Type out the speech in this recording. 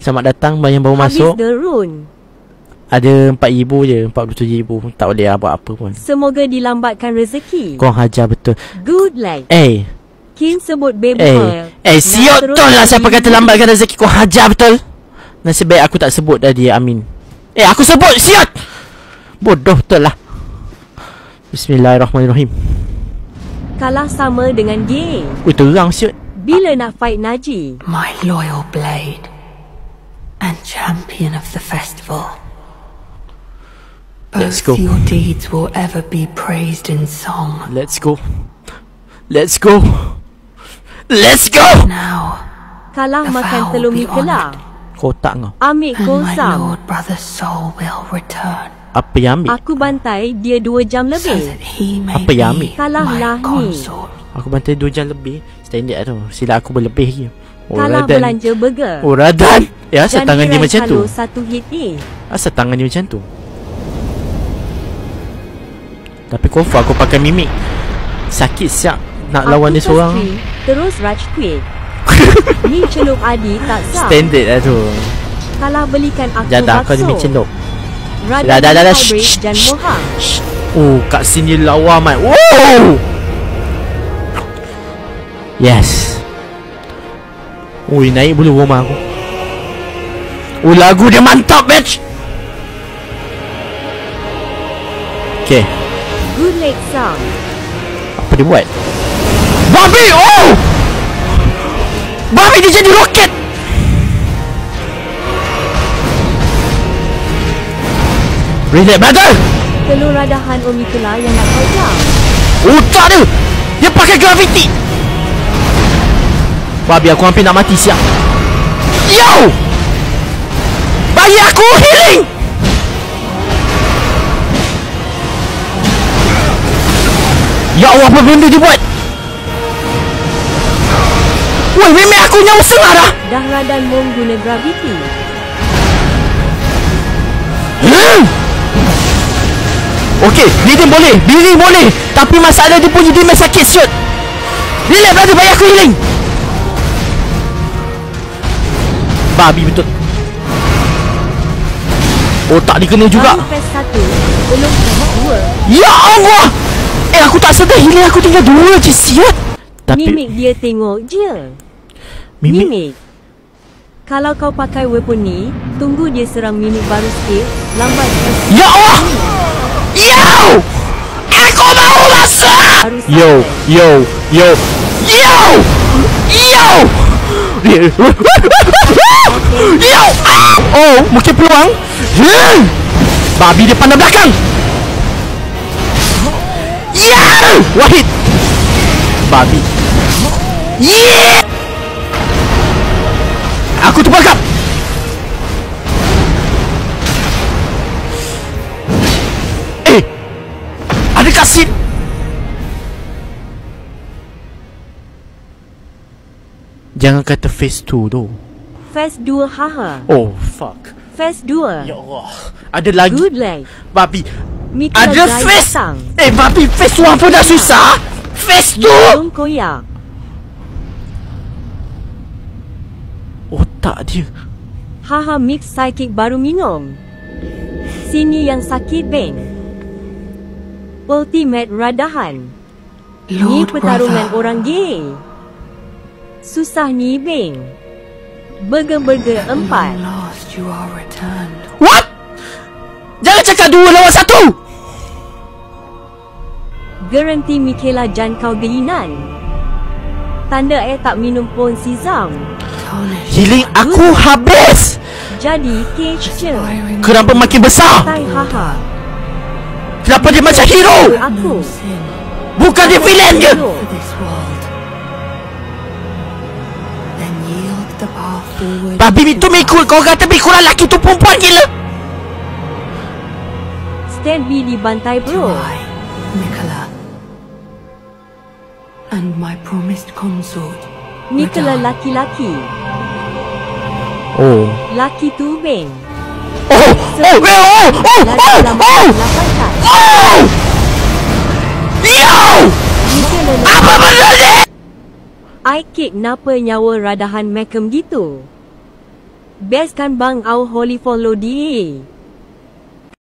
Selamat datang, yang baru masuk. Habis the rune. Ada 4,000 je, 47,000. Tak boleh buat apa pun. Semoga dilambatkan rezeki. Kau hajar betul. Good luck. Kin sebut bebel. Siot betul lah siapa kata lambatkan rezeki. Kau hajar betul. Nasib baik aku tak sebut tadi, amin. Aku sebut, siot. Bodoh betul lah. Bismillahirrahmanirrahim. Kalah sama dengan gay. Terang siot. Bila nak fight Naji? My loyal blade and champion of the festival. Let's Both go. your deeds will ever be praised in song. Let's go. Let's go. Let's go. Now, Kalah the makan vow telur will be Mikela. Kotak kau. Ambil and my kosam. lord brother's soul will return, Apa yang ambil? Aku bantai dia 2 jam so lebih. that he may Apa yang ambil? be Kalahlah my ni. consort. Aku bantai 2 jam lebih. Standard tu. Sila aku berlebih je. Kalah belanja burger. Radan. Asal tangan dia macam tu. Satu hit ni. Asal tangan dia macam tu. Tapi confirm aku pakai mimik. Sakit siap nak lawan dia seorang. Terus rage quit. Ni celup Adi tak sah. Standard lah tu. Kalah belikan aku Jadah kau bakso. demi celok. Radha Dah. hybrid dan mohang. Kat sini lawa mat. Wow. Yes. Naik bulu rumah aku. Lagu dia mantap, bitch. Okay. Good leg sound. Apa dia buat? Babi! Babi dia jadi roket! Relax, brother! Telur radahan Omikula yang nak kau jam. Tak dia! Dia pakai gravity! Babi, aku hampir nak mati siap. Yo! Bagi aku healing! Ya Allah, apa benda dia buat? Memek aku nyawa setengah dah! Dah radan mong guna gravity. Okey, healing boleh, healing boleh. Tapi masalah dia punya damage sakit siot. Relax brother, bagi aku healing. Babi betul. Tak dia kena juga. Baru phase 1, belum phase 2. Ya Allah! Aku tak sedar healing aku tinggal 2 je siot. Tapi Mimik dia tengok je. Mimik. Kalau kau pakai weapon ni, tunggu dia serang mimik baru sikit. Lambat. Ya Allah! Yo! Aku mau masuk! Yo! Yo! Mungkin peluang. Babi dia pandang belakang. Wahid. Babi. Aku terbakar. Ada kasih. Jangan kata phase 2 tu. Phase 2 haha. Fuck. Phase 2. Ya Allah. Ada lagi. Good leg. Babi. Mikela Ada Jai phase. datang. Babi phase 1 pun dah susah. Phase 2. Belum koyak. Otak dia. Haha mix psychic baru minum. Sini yang sakit bang. Ultimate radahan. Ni Lord pertarungan brother, orang gay. Susah ni bang. Burger-burger 4. long last you are returned. What? Jangan cakap 2 lawan 1. Garanti Mikela Jan kau geinan. Tanda tak minum pun sizam. Tarnish Healing aku habis. Jadi cage je. Kenapa makin besar? Tai haha. Kenapa dia macam hero? Aku. sin Bukan dia villain ke? for this world. Then yield the path forward. Babi itu mikul. Kau kata kurang laki tu perempuan gila. Stand B dibantai bro. I, Mikela, and my promised consort, Mikela Radha. laki-laki. Laki tu bang. Lagi lama lapankan. Mikela Apa benda ni? I kick napa nyawa radahan Macam gitu. Best kan bang au holy follow di.